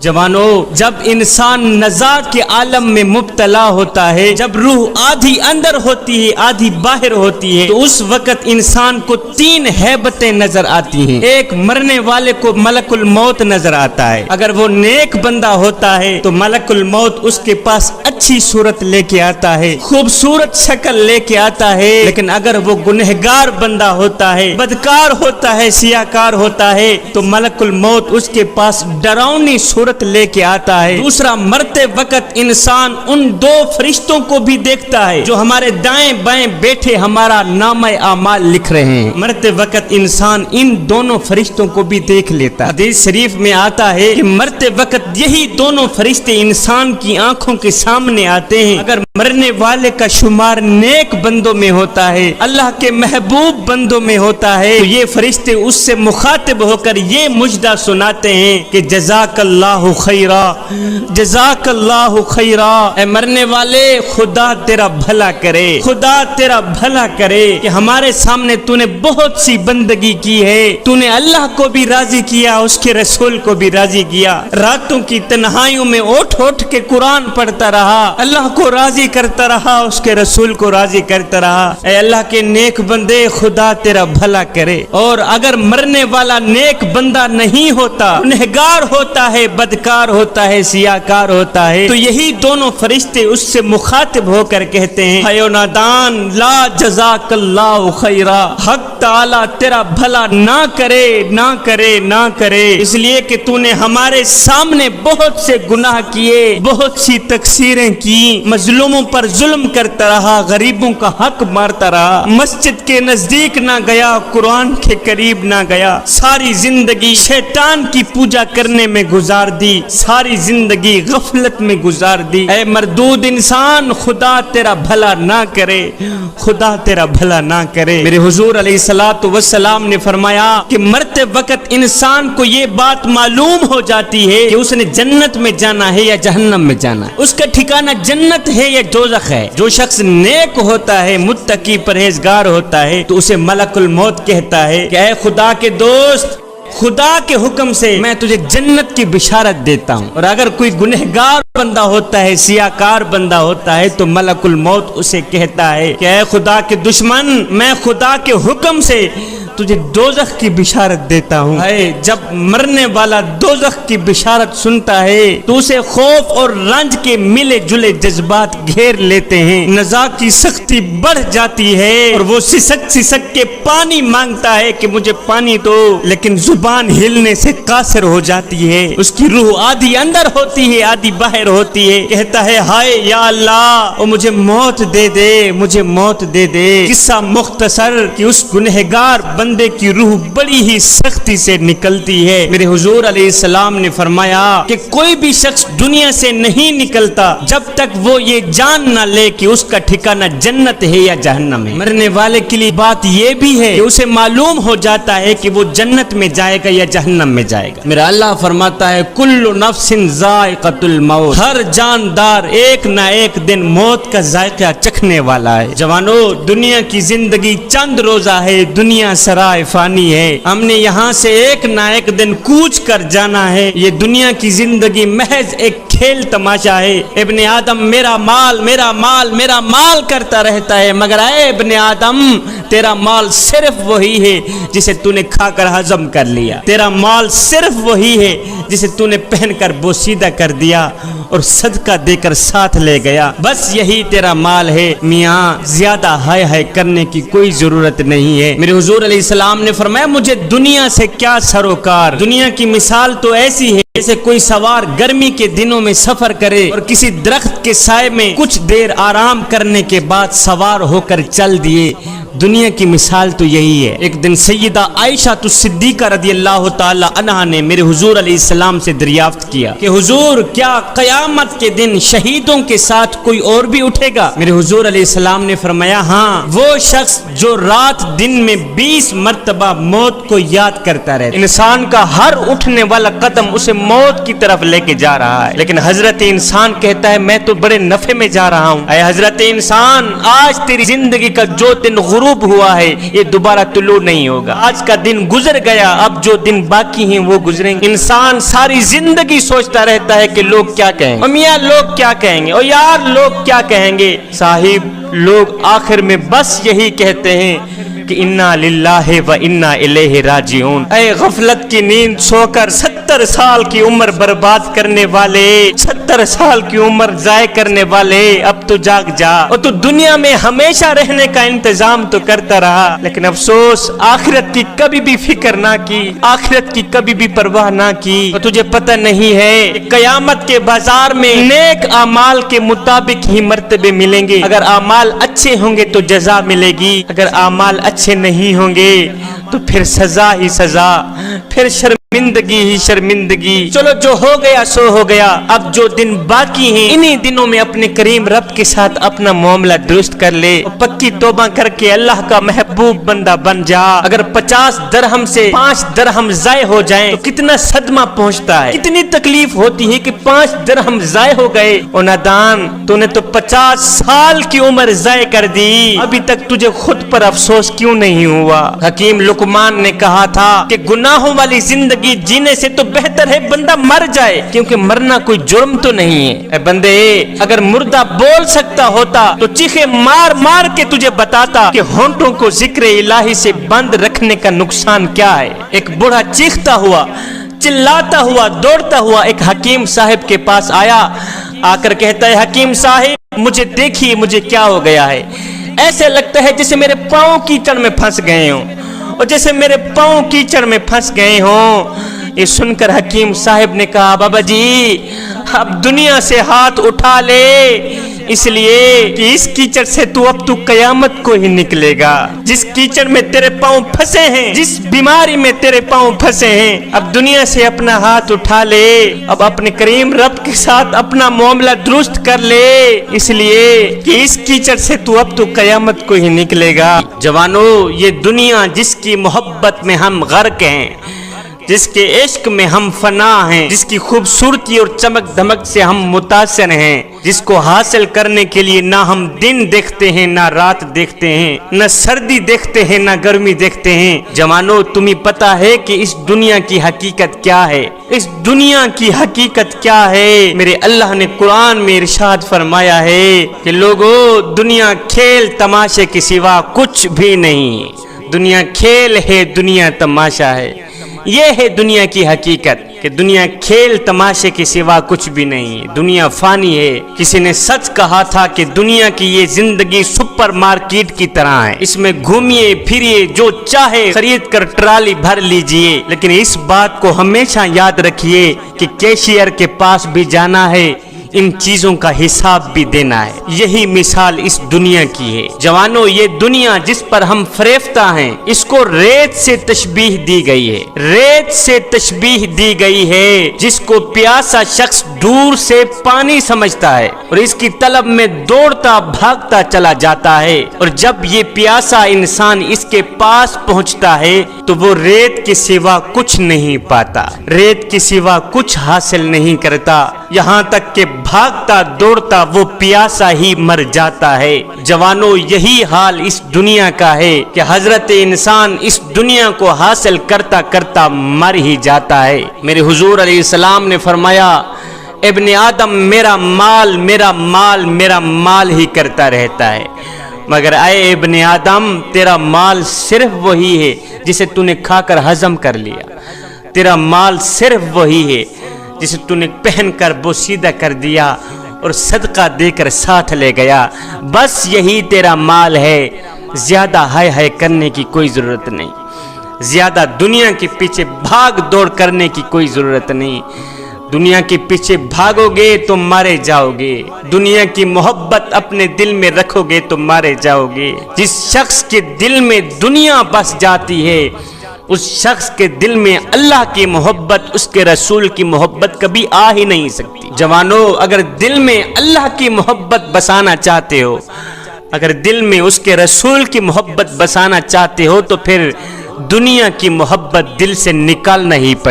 جوانوں، جب انسان نزاع کے عالم میں مبتلا ہوتا ہے، جب روح آدھی اندر ہوتی ہے آدھی باہر ہوتی ہے، تو اس وقت انسان کو تین ہیبتیں نظر آتی ہیں۔ ایک، مرنے والے کو ملک الموت نظر آتا ہے۔ اگر وہ نیک بندہ ہوتا ہے تو ملک الموت اس کے پاس اچھی صورت لے کے آتا ہے، خوبصورت شکل لے کے آتا ہے۔ لیکن اگر وہ گنہگار بندہ ہوتا ہے، بدکار ہوتا ہے، سیاکار ہوتا ہے، تو ملک الموت اس کے پاس ڈراؤنی صورت لے کے آتا ہے۔ دوسرا، مرتے وقت انسان ان دو فرشتوں کو بھی دیکھتا ہے جو ہمارے دائیں بائیں بیٹھے ہمارا نامہ اعمال لکھ رہے ہیں۔ مرتے وقت انسان ان دونوں فرشتوں کو بھی دیکھ لیتا ہے۔ حدیث شریف میں آتا ہے کہ مرتے وقت یہی دونوں فرشتے انسان کی آنکھوں کے سامنے آتے ہیں۔ اگر مرنے والے کا شمار نیک بندوں میں ہوتا ہے، اللہ کے محبوب بندوں میں ہوتا ہے، تو یہ فرشتے اس سے مخاطب ہو کر یہ مجدہ سناتے ہیں کہ جزاک اللہ خیرا، جزاک اللہ خیرا، اے مرنے والے خدا تیرا بھلا کرے، خدا تیرا بھلا کرے کہ ہمارے سامنے تو نے بہت سی بندگی کی ہے، تو نے اللہ کو بھی راضی کیا، اس کے رسول کو بھی راضی کیا، راتوں کی تنہائیوں میں اٹھ اٹھ کے قرآن پڑھتا رہا، اللہ کو راضی کرتا رہا، اس کے رسول کو راضی کرتا رہا۔ اے اللہ کے نیک بندے خدا تیرا بھلا کرے۔ اور اگر مرنے والا نیک بندہ نہیں ہوتا، گنہگار ہوتا ہے، بدکار ہوتا ہے، سیاکار ہوتا ہے، تو یہی دونوں فرشتے اس سے مخاطب ہو کر کہتے ہیں اے نادان، لا جزاک اللہ خیرا، حق تعالی تیرا بھلا نہ کرے، نہ کرے، نہ کرے، اس لیے کہ تو نے ہمارے سامنے بہت سے گناہ کیے، بہت سی تقصیریں کی، مظلوموں پر ظلم کرتا رہا، غریبوں کا حق مارتا رہا، مسجد کے نزدیک نہ گیا، قرآن کے قریب نہ گیا، ساری زندگی شیطان کی پوجا کرنے میں گزار دی، ساری زندگی غفلت میں گزار دی۔ اے مردود انسان، خدا تیرا بھلا نہ کرے، خدا تیرا بھلا نہ کرے۔ میرے حضور علیہ الصلوۃ والسلام نے فرمایا کہ مرتے وقت انسان کو یہ بات معلوم ہو جاتی ہے کہ اس نے جنت میں جانا ہے یا جہنم میں جانا ہے، اس کا ٹھکانہ جنت ہے یا دوزخ ہے۔ جو شخص نیک ہوتا ہے، متقی پرہیزگار ہوتا ہے، تو اسے ملک الموت کہتا ہے کہ اے خدا کے دوست، خدا کے حکم سے میں تجھے جنت کی بشارت دیتا ہوں۔ اور اگر کوئی گنہگار بندہ ہوتا ہے، سیاکار بندہ ہوتا ہے، تو ملک الموت اسے کہتا ہے کہ اے خدا کے دشمن، میں خدا کے حکم سے تجھے دوزخ کی بشارت دیتا ہوں۔ جب مرنے والا دوزخ کی بشارت سنتا ہے تو اسے خوف اور رنج کے ملے جلے جذبات گھیر لیتے ہیں، نزاع کی سختی بڑھ جاتی ہے اور وہ سسک سسک کے پانی مانگتا ہے کہ مجھے پانی دو، لیکن زبان ہلنے سے قاصر ہو جاتی ہے، اس کی روح آدھی اندر ہوتی ہے آدھی باہر ہوتی ہے، کہتا ہے ہائے یا اللہ، او مجھے موت دے دے، مجھے موت دے دے۔ قصہ مختصر کہ اس گنہگار بندے کی روح بڑی ہی سختی سے نکلتی ہے۔ میرے حضور علیہ السلام نے فرمایا کہ کوئی بھی شخص دنیا سے نہیں نکلتا جب تک وہ یہ جان نہ لے کہ اس کا ٹھکانہ جنت ہے یا جہنم ہے۔ مرنے والے کے لیے بات یہ بھی ہے کہ اسے معلوم ہو جاتا ہے کہ وہ جنت میں جائے گا یا جہنم میں جائے گا۔ میرا اللہ فرماتا ہے کل نفس ذائقۃ الموت، ہر جاندار ایک نہ ایک دن موت کا ذائقہ چکھنے والا ہے۔ جوانو، دنیا کی زندگی چند روزہ ہے، دنیا سرائے فانی ہے، ہم نے یہاں سے ایک نہ ایک دن کوچ کر جانا ہے۔ یہ دنیا کی زندگی محض ایک کھیل تماشا ہے۔ ابن آدم میرا مال، میرا مال، میرا مال کرتا رہتا ہے، مگر اے ابن آدم، تیرا مال صرف وہی ہے جسے تو نے کھا کر ہضم کر لیا، تیرا مال صرف وہی ہے جسے تو نے پہن کر بوسیدہ کر دیا اور صدقہ دے کر ساتھ لے گیا، بس یہی تیرا مال ہے۔ میاں، زیادہ ہائے ہائے کرنے کی کوئی ضرورت نہیں ہے۔ میرے حضور علیہ السلام نے فرمایا مجھے دنیا سے کیا سروکار۔ دنیا کی مثال تو ایسی ہے جیسے کوئی سوار گرمی کے دنوں میں سفر کرے اور کسی درخت کے سائے میں کچھ دیر آرام کرنے کے بعد سوار ہو کر چل دیے۔ دنیا کی مثال تو یہی ہے۔ ایک دن سیدہ عائشہ صدیقہ رضی اللہ تعالی عنہا نے میرے حضور علیہ السلام سے دریافت کیا کہ حضور، کیا قیامت کے دن شہیدوں کے ساتھ کوئی اور بھی اٹھے گا؟ میرے حضور علیہ السلام نے فرمایا ہاں، وہ شخص جو رات دن میں 20 مرتبہ موت کو یاد کرتا رہتا۔ انسان کا ہر اٹھنے والا قدم اسے موت کی طرف لے کے جا رہا ہے، لیکن حضرت انسان کہتا ہے میں تو بڑے نفع میں جا رہا ہوں۔ اے حضرت انسان، آج تیری زندگی کا جو دن غروب ہوا ہے یہ دوبارہ طلوع نہیں ہوگا. آج کا دن گزر گیا, اب جو دن باقی ہیں وہ گزریں گے. انسان ساری زندگی سوچتا رہتا ہے کہ لوگ کیا کہیں گے, اور میاں لوگ کیا کہیں گے, اور یار لوگ کیا کہیں گے. صاحب لوگ آخر میں بس یہی کہتے ہیں کہ انا للہ و انا الیہ راجعون. اے غفلت کی نیند سو کر 70 سال کی عمر برباد کرنے والے, 70 سال کی عمر ضائع کرنے والے, اب تو جاگ جا. اور تو دنیا میں ہمیشہ رہنے کا انتظام تو کرتا رہا, لیکن افسوس آخرت کی کبھی بھی فکر نہ کی, آخرت کی کبھی بھی پرواہ نہ کی. اور تجھے پتہ نہیں ہے کہ قیامت کے بازار میں نیک اعمال کے مطابق ہی مرتبے ملیں گے. اگر اعمال اچھے ہوں گے تو جزا ملے گی, اگر اعمال اچھے نہیں ہوں گے تو پھر سزا ہی سزا, پھر شرمندگی ہی شرمندگی. چلو جو ہو گیا سو ہو گیا, اب جو دن باقی ہیں انہی دنوں میں اپنے کریم رب کے ساتھ اپنا معاملہ درست کر لے, پکی توبہ کر کے اللہ کا محبوب بندہ بن جا. اگر 50 درہم سے 5 درہم ضائع ہو جائیں تو کتنا صدمہ پہنچتا ہے, کتنی تکلیف ہوتی ہے کہ 5 درہم ضائع ہو گئے. اور نادان تو نے تو 50 سال کی عمر ضائع کر دی, ابھی تک تجھے خود پر افسوس کیوں نہیں ہوا. حکیم لقمان نے کہا تھا کہ گناہوں والی زندگی جینے سے تو بہتر ہے بندہ مر جائے, کیونکہ مرنا کوئی جرم تو نہیں ہے. اے بندے, اگر مردہ بول سکتا ہوتا تو چیخے مار مار کے تجھے بتاتا کہ ہونٹوں کو ذکر الہی سے بند رکھنے کا نقصان کیا ہے. ایک بوڑھا چیختا ہوا, چلاتا ہوا, دوڑتا ہوا ایک حکیم صاحب کے پاس آیا. آ کر کہتا ہے, حکیم صاحب مجھے دیکھیے مجھے کیا ہو گیا ہے. ایسے لگتا ہے جیسے میرے پاؤں کیچڑ میں پھنس گئے ہوں, اور جیسے میرے پاؤں کیچڑ میں پھنس گئے ہوں. یہ سن کر حکیم صاحب نے کہا, بابا جی اب دنیا سے ہاتھ اٹھا لے, اس لیے کہ اس کیچڑ سے اب تو قیامت کو ہی نکلے گا. جس کیچڑ میں تیرے پاؤں پھنسے ہیں, جس بیماری میں تیرے پاؤں پھنسے ہیں, اب دنیا سے اپنا ہاتھ اٹھا لے, اب اپنے کریم رب کے ساتھ اپنا معاملہ درست کر لے, اس لیے کہ اس کیچڑ سے اب تو قیامت کو ہی نکلے گا. جوانو, یہ دنیا جس کی محبت میں ہم غرق ہیں, جس کے عشق میں ہم فنا ہیں, جس کی خوبصورتی اور چمک دھمک سے ہم متاثر ہیں, جس کو حاصل کرنے کے لیے نہ ہم دن دیکھتے ہیں نہ رات دیکھتے ہیں, نہ سردی دیکھتے ہیں نہ گرمی دیکھتے ہیں. جوانو, تمہیں پتا ہے کہ اس دنیا کی حقیقت کیا ہے, اس دنیا کی حقیقت کیا ہے. میرے اللہ نے قرآن میں ارشاد فرمایا ہے کہ لوگو, دنیا کھیل تماشے کے سوا کچھ بھی نہیں. دنیا کھیل ہے, دنیا تماشا ہے. یہ ہے دنیا کی حقیقت کہ دنیا کھیل تماشے کے سوا کچھ بھی نہیں. دنیا فانی ہے. کسی نے سچ کہا تھا کہ دنیا کی یہ زندگی سپر مارکیٹ کی طرح ہے, اس میں گھومیے پھریے, جو چاہے خرید کر ٹرالی بھر لیجئے, لیکن اس بات کو ہمیشہ یاد رکھیے کہ کیشیئر کے پاس بھی جانا ہے, ان چیزوں کا حساب بھی دینا ہے. یہی مثال اس دنیا کی ہے. جوانو, یہ دنیا جس پر ہم فریفتہ ہیں, اس کو ریت سے تشبیہ دی گئی ہے, ریت سے تشبیہ دی گئی ہے, جس کو پیاسا شخص دور سے پانی سمجھتا ہے اور اس کی طلب میں دوڑتا بھاگتا چلا جاتا ہے, اور جب یہ پیاسا انسان اس کے پاس پہنچتا ہے تو وہ ریت کے سوا کچھ نہیں پاتا, ریت کے سوا کچھ حاصل نہیں کرتا, یہاں تک کہ بھاگتا دوڑتا وہ پیاسا ہی مر جاتا ہے. جوانو, یہی حال اس دنیا کا ہے کہ حضرت انسان اس دنیا کو حاصل کرتا کرتا مر ہی جاتا ہے. میرے حضور علیہ السلام نے فرمایا, ابن آدم میرا مال میرا مال میرا مال ہی کرتا رہتا ہے, مگر اے ابن آدم تیرا مال صرف وہی ہے جسے تو نے کھا کر ہضم کر لیا, تیرا مال صرف وہی ہے جسے تو نے پہن کر بوسیدہ کر دیا اور صدقہ دے کر ساتھ لے گیا, بس یہی تیرا مال ہے. زیادہ ہائے ہائے کرنے کی کوئی ضرورت نہیں, زیادہ دنیا کے پیچھے بھاگ دوڑ کرنے کی کوئی ضرورت نہیں. دنیا کے پیچھے بھاگو گے تو مارے جاؤ گے, دنیا کی محبت اپنے دل میں رکھو گے تو مارے جاؤ گے. جس شخص کے دل میں دنیا بس جاتی ہے, اس شخص کے دل میں اللہ کی محبت, اس کے رسول کی محبت کبھی آ ہی نہیں سکتی. جوانو, اگر دل میں اللہ کی محبت بسانا چاہتے ہو, اگر دل میں اس کے رسول کی محبت بسانا چاہتے ہو, تو پھر دنیا کی محبت دل سے نکالنا ہی پڑے.